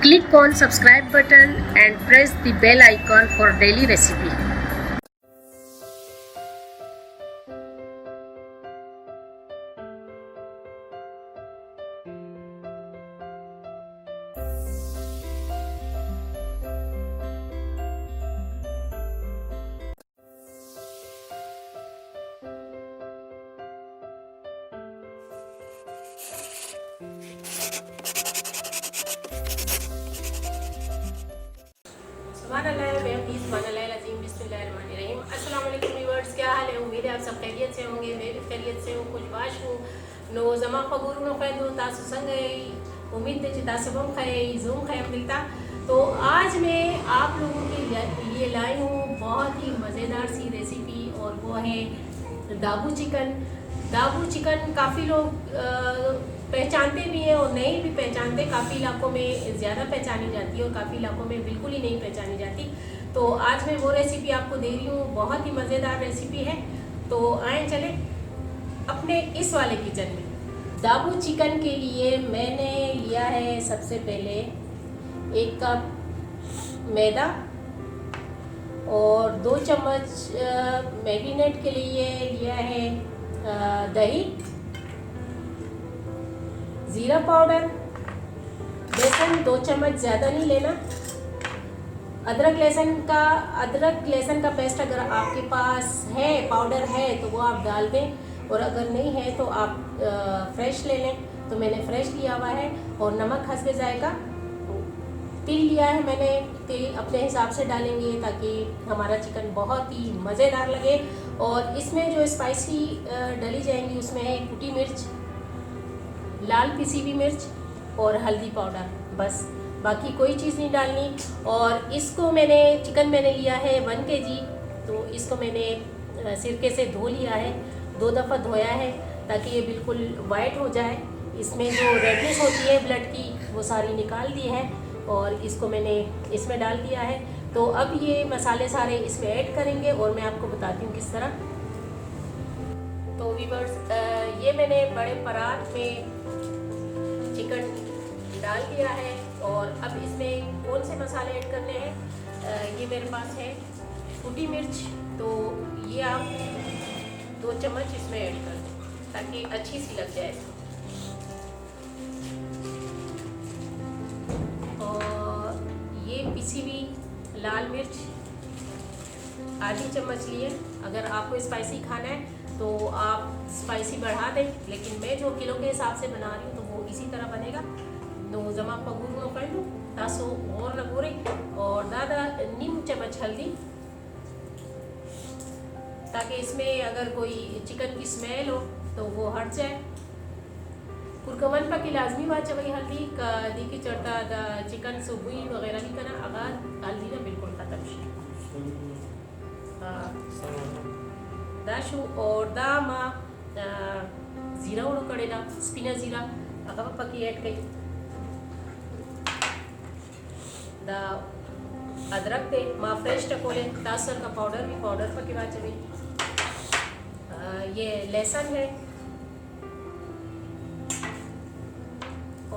Click on subscribe button and press the bell icon for daily recipe. अस्सलाम वालेकुम viewers, क्या हाल है? उम्मीद है आप सब खैरियत से होंगे। मैं भी खैरियत से हूँ, खुशबाश हूँ। नो जमा खबूर नो खैदो तासु संगे उम्मीद है तासु बम खाए जूम खाए मिलता। तो आज मैं आप लोगों के लिए लाई हूँ बहुत ही मज़ेदार सी रेसिपी, और वो है दाबू चिकन। दाबू चिकन काफ़ी लोग पहचानते भी हैं और नहीं भी पहचानते। काफ़ी इलाकों में ज़्यादा पहचानी जाती है और काफ़ी इलाकों में बिल्कुल ही नहीं पहचानी जाती। तो आज मैं वो रेसिपी आपको दे रही हूँ, बहुत ही मज़ेदार रेसिपी है। तो आए चले अपने इस वाले किचन में। दाबू चिकन के लिए मैंने लिया है सबसे पहले 1 कप मैदा और 2 चम्मच मैरिनेट के लिए लिया है दही, ज़ीरा पाउडर, बेसन 2 चम्मच, ज़्यादा नहीं लेना। अदरक लहसुन का पेस्ट अगर आपके पास है, पाउडर है, तो वो आप डाल दें, और अगर नहीं है तो आप फ्रेश ले लें। तो मैंने फ्रेश लिया हुआ है। और नमक हस्बे जायका। तिल लिया है मैंने, तिल अपने हिसाब से डालेंगे ताकि हमारा चिकन बहुत ही मज़ेदार लगे। और इसमें जो स्पाइसी डली जाएंगी उसमें है कुटी मिर्च, लाल पिसी हुई मिर्च और हल्दी पाउडर, बस, बाकी कोई चीज़ नहीं डालनी। और इसको चिकन मैंने लिया है 1 kg। तो इसको मैंने सिरके से धो लिया है, 2 दफ़ा धोया है ताकि ये बिल्कुल वाइट हो जाए। इसमें जो रेडनेस होती है ब्लड की वो सारी निकाल दी है, और इसको मैंने इसमें डाल दिया है। तो अब ये मसाले सारे इसमें ऐड करेंगे और मैं आपको बताती हूँ किस तरह। तो व्यूअर्स, ये मैंने बड़े परात में चिकन डाल दिया है, और अब इसमें कौन से मसाले ऐड करने हैं। ये मेरे पास है कुटी मिर्च, तो ये आप 2 चम्मच इसमें ऐड कर दें ताकि अच्छी सी लग जाए। और ये पिसी हुई लाल मिर्च आधी चम्मच लिए। अगर आपको स्पाइसी खाना है तो आप स्पाइसी बढ़ा दें, लेकिन मैं जो किलो के हिसाब से बना रही हूँ तो वो इसी तरह बनेगा। नो जमा पगूर नो कर लूँ तासो और लगोरे, और दादा नीम चम्मच हल्दी, ताकि इसमें अगर कोई चिकन की स्मेल हो तो वो हट जाए। कुरकमन पकी लाजमी बात चवई हल्दी का दी की चढ़ता दा चिकन सुबुई वगैरह नहीं करना, अगर हल्दी ना बिल्कुल ख़त्म दाशु। और दामा ज़ीरा उड़ो कड़ेला स्पिना ज़ीरा अगर पकी ऐड कई दा अदरक दे माँ फ्रेश टकोले तासर का पाउडर भी पाउडर पकी बात चली। ये लहसुन है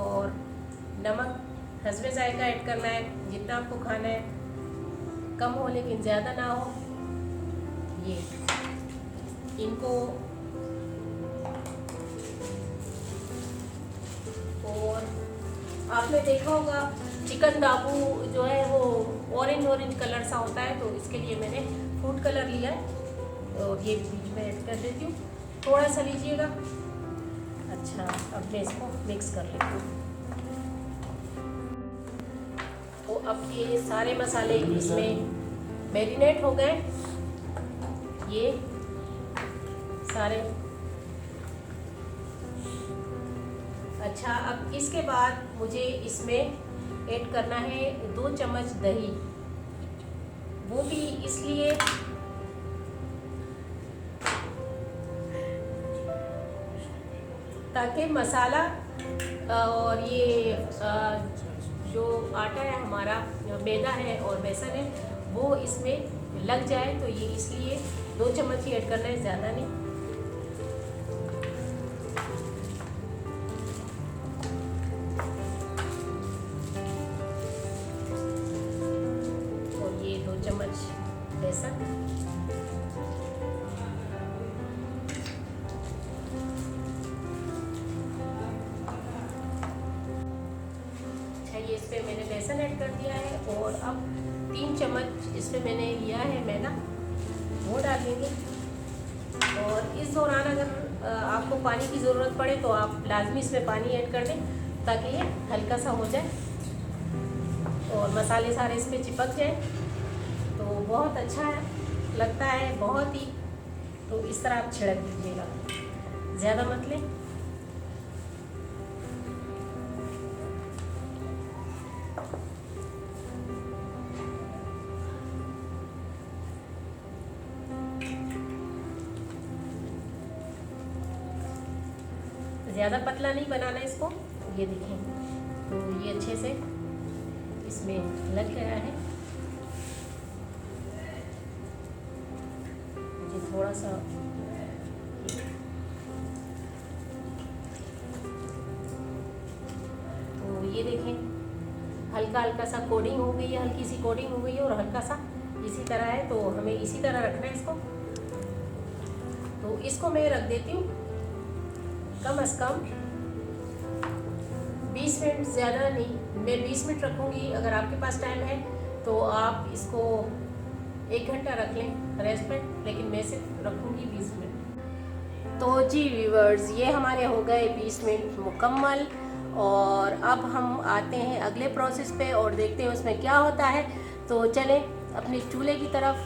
और नमक हस्बे जायका ऐड करना है, जितना आपको खाना है, कम हो लेकिन ज़्यादा ना हो। ये इनको और आपने देखा होगा चिकन दाबू जो है वो ऑरेंज कलर सा होता है, तो इसके लिए मैंने फूड कलर लिया है और ये बीच में ऐड कर देती हूँ, थोड़ा सा लीजिएगा। अच्छा, अब मैं इसको मिक्स कर लेती हूँ। तो अब ये सारे मसाले इसमें मैरिनेट हो गए, ये सारे। अच्छा, अब इसके बाद मुझे इसमें ऐड करना है 2 चम्मच दही, वो भी इसलिए ताकि मसाला और ये जो आटा है हमारा, मैदा है और बेसन है, वो इसमें लग जाए। तो ये इसलिए 2 चम्मच ही ऐड करना है, ज़्यादा नहीं। ये इस पर मैंने बेसन ऐड कर दिया है और अब 3 चम्मच इस पर मैंने लिया है मैदा, वो डाल देंगे। और इस दौरान अगर आपको पानी की ज़रूरत पड़े तो आप लाजमी इसमें पानी ऐड कर दें ताकि ये हल्का सा हो जाए और मसाले सारे इस पर चिपक जाए, तो बहुत अच्छा लगता है बहुत ही। तो इस तरह आप छिड़क दीजिएगा, ज़्यादा मत लें। ज़्यादा पतला नहीं बनाना इसको, ये देखें। तो ये अच्छे से इसमें लग गया है। मुझे थोड़ा सा तो ये देखें हल्का हल्का सा कोडिंग हो गई है, हल्की सी कोडिंग हो गई है और हल्का सा इसी तरह है। तो हमें इसी तरह रखना है इसको। तो इसको मैं रख देती हूँ कम से कम 20 मिनट, ज़्यादा नहीं, मैं 20 मिनट रखूँगी। अगर आपके पास टाइम है तो आप इसको 1 घंटा रख लें रेस्ट पे, लेकिन मैं सिर्फ रखूँगी 20 मिनट। तो जी व्यूअर्स, ये हमारे हो गए 20 मिनट मुकम्मल। और अब हम आते हैं अगले प्रोसेस पे और देखते हैं उसमें क्या होता है। तो चलें अपने चूल्हे की तरफ।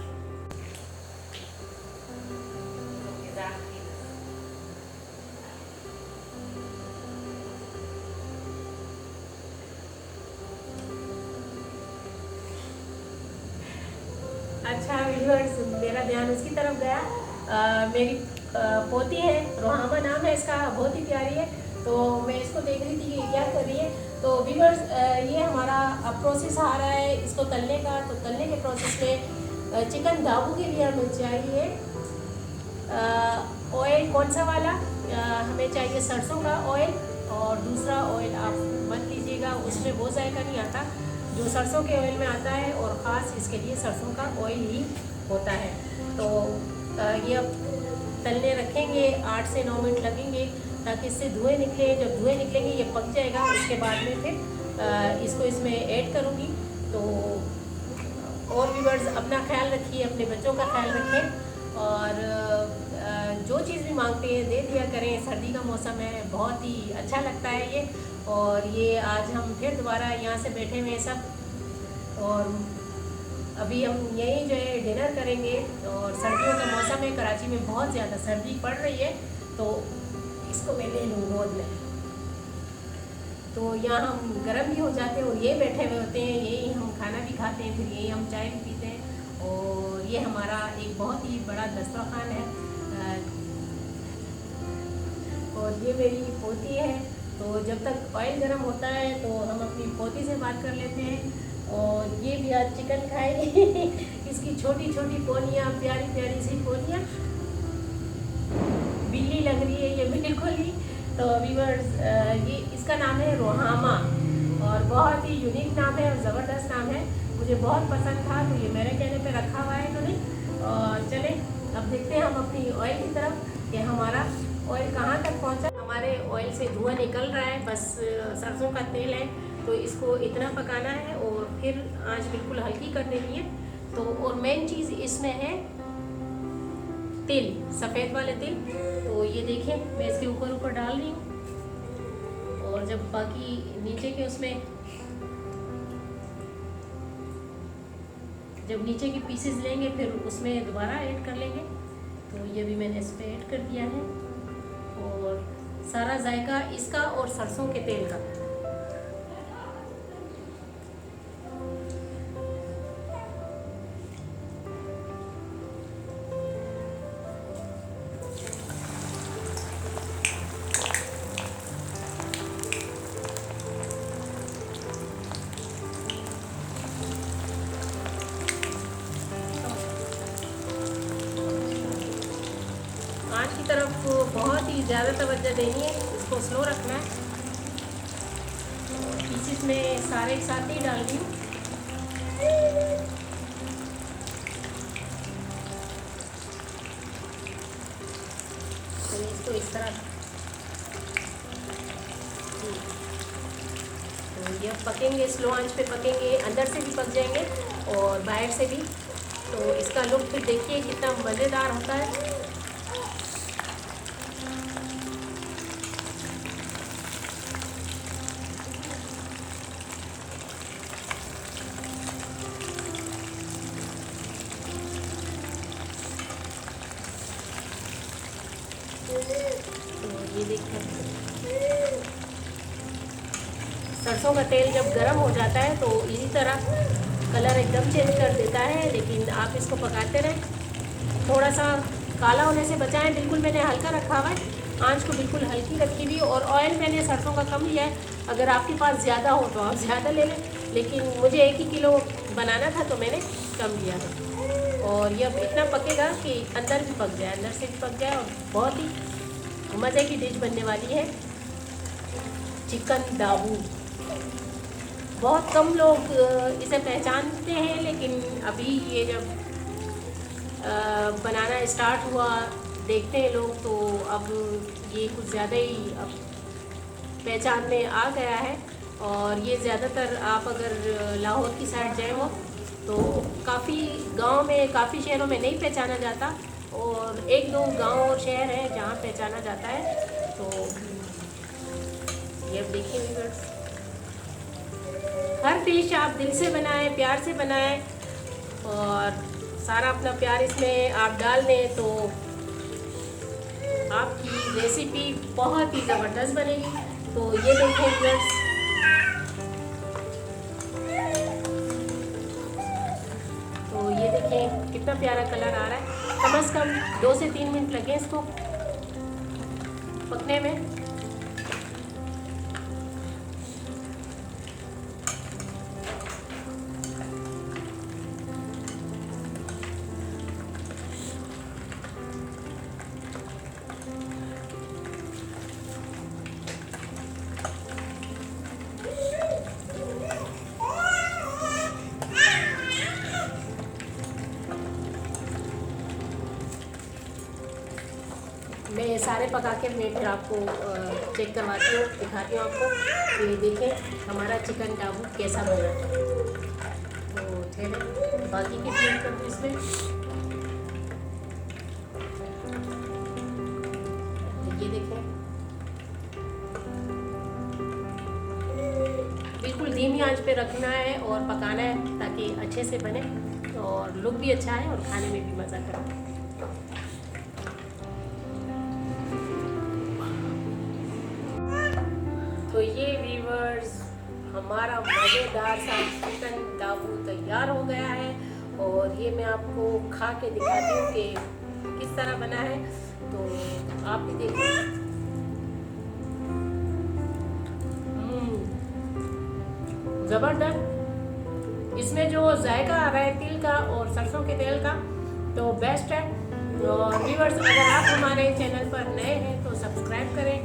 अच्छा व्यूअर्स, मेरा ध्यान उसकी तरफ गया। मेरी पोती है, रोहामा नाम है इसका, बहुत ही प्यारी है। तो मैं इसको देख रही थी कि क्या कर रही है। तो व्यूअर्स, ये हमारा अब प्रोसेस आ रहा है इसको तलने का। तो तलने के प्रोसेस में चिकन दाबू के लिए हमें चाहिए ऑयल। कौन सा वाला? हमें चाहिए सरसों का ऑयल। और दूसरा ऑयल आप मत लीजिएगा, उसमें वो जायका नहीं आता जो सरसों के ऑयल में आता है, और ख़ास इसके लिए सरसों का ऑयल ही होता है। तो ये अब तलने रखेंगे, 8 से 9 मिनट लगेंगे ताकि इससे धुएं निकले। जब धुएं निकलेंगे ये पक जाएगा। उसके बाद में फिर इसको इसमें ऐड करूँगी। तो और व्यूअर्स, अपना ख्याल रखिए, अपने बच्चों का ख्याल रखें और जो चीज़ भी मांगते हैं दे दिया करें। सर्दी का मौसम है, बहुत ही अच्छा लगता है ये। और ये आज हम फिर दोबारा यहाँ से बैठे हुए हैं सब, और अभी हम यहीं जो है डिनर करेंगे। और सर्दियों का मौसम है, कराची में बहुत ज़्यादा सर्दी पड़ रही है। तो इसको मैं ले लूँ गोद में। तो यहाँ हम गर्म भी हो जाते हैं और ये बैठे हुए होते हैं, यही हम खाना भी खाते हैं, फिर यही हम चाय भी पीते हैं। और ये हमारा एक बहुत ही बड़ा दस्तरखान है। और ये मेरी पोती है। तो जब तक ऑयल गर्म होता है तो हम अपनी पोती से बात कर लेते हैं। और ये भी आज चिकन खाएगी इसकी छोटी छोटी पोनियाँ, प्यारी प्यारी सी पोनियाँ, बिल्ली लग रही है ये बिल्कुल ही। तो व्यूअर्स, ये इसका नाम है रोहामा और बहुत ही यूनिक नाम है और ज़बरदस्त नाम है। मुझे बहुत पसंद था तो ये मेरे कहने पे रखा हुआ है इन्होंने। और चलें अब देखते हैं हम अपनी ऑयल की तरफ कि हमारा ऑयल कहाँ तक पहुँचा। हमारे ऑयल से धुआं निकल रहा है, बस सरसों का तेल है। तो इसको इतना पकाना है और फिर आंच बिल्कुल हल्की कर देनी है। तो और मेन चीज़ इसमें है तेल, सफ़ेद वाले तेल। तो ये देखें मैं इसके ऊपर ऊपर डाल रही हूँ। और जब बाकी नीचे के उसमें जब नीचे के पीसेस लेंगे फिर उसमें दोबारा ऐड कर लेंगे। तो ये भी मैंने इस पर ऐड कर दिया है और सारा जायका इसका और सरसों के तेल का। आँच की तरफ बहुत ही ज़्यादा तवज्जो देनी है, इसको स्लो रखना है। पीसेस में सारे एक साथ ही डाल रही हूँ। तो इसको इस तरह तो ये पकेंगे, स्लो आंच पे पकेंगे, अंदर से भी पक जाएंगे और बाहर से भी। तो इसका लुक फिर देखिए कितना मज़ेदार होता है। तो ये देखिए, सरसों का तेल जब गर्म हो जाता है तो इसी तरह कलर एकदम चेंज कर देता है, लेकिन आप इसको पकाते रहें, थोड़ा सा काला होने से बचाएं। बिल्कुल मैंने हल्का रखा हुआ है, आंच को बिल्कुल हल्की रखी हुई, और ऑयल मैंने सरसों का कम लिया है। अगर आपके पास ज़्यादा हो तो आप ज़्यादा ले लें, लेकिन मुझे 1 ही किलो बनाना था तो मैंने कम लिया था। और ये अब इतना पकेगा कि अंदर भी पक जाए, अंदर से भी पक जाए, और बहुत ही मज़े की डिश बनने वाली है चिकन दाबू। बहुत कम लोग इसे पहचानते हैं, लेकिन अभी ये जब बनाना स्टार्ट हुआ, देखते हैं लोग, तो अब ये कुछ ज़्यादा ही अब पहचान में आ गया है। और ये ज़्यादातर आप अगर लाहौर की साइड जाए हो तो काफ़ी गांव में, काफ़ी शहरों में नहीं पहचाना जाता, और 1-2 गांव और शहर हैं जहां पहचाना जाता है। तो ये अब देखिए व्यूअर्स, हर डिश आप दिल से बनाएं, प्यार से बनाएं, और सारा अपना प्यार इसमें आप डाल लें तो आपकी रेसिपी बहुत ही ज़बरदस्त बनेगी। तो ये देखें फ्रेंड्स, तो ये देखें कितना प्यारा कलर आ रहा है। कम से कम 2 से 3 मिनट लगे इसको पकने में। मैं सारे पका के मैं फिर आपको चेक करवाती हूँ, दिखाती हूँ आपको कि देखें हमारा चिकन दाबू कैसा बना। तो ठहरे बाकी की चीज़ कर इसमें ये देखें, बिल्कुल धीमी आंच पे रखना है और पकाना है ताकि अच्छे से बने और लुक भी अच्छा है और खाने में भी मज़ा करे। तो ये व्यूअर्स, हमारा मज़ेदार सा चिकन दाबू तैयार हो गया है, और ये मैं आपको खा के दिखाती हूँ कि किस तरह बना है। तो आप भी देखिए, ज़बरदस्त। इसमें जो जायका आ रहा है तिल का और सरसों के तेल का, तो बेस्ट है। और व्यूअर्स, अगर आप हमारे चैनल पर नए हैं तो सब्सक्राइब करें,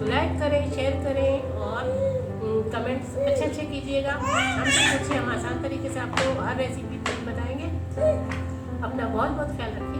लाइक करें, शेयर करें, और कमेंट्स अच्छे कीजिएगा। हम सब कुछ हम आसान तरीके से आपको हर रेसिपी बताएंगे। अपना बहुत बहुत ख्याल रखें।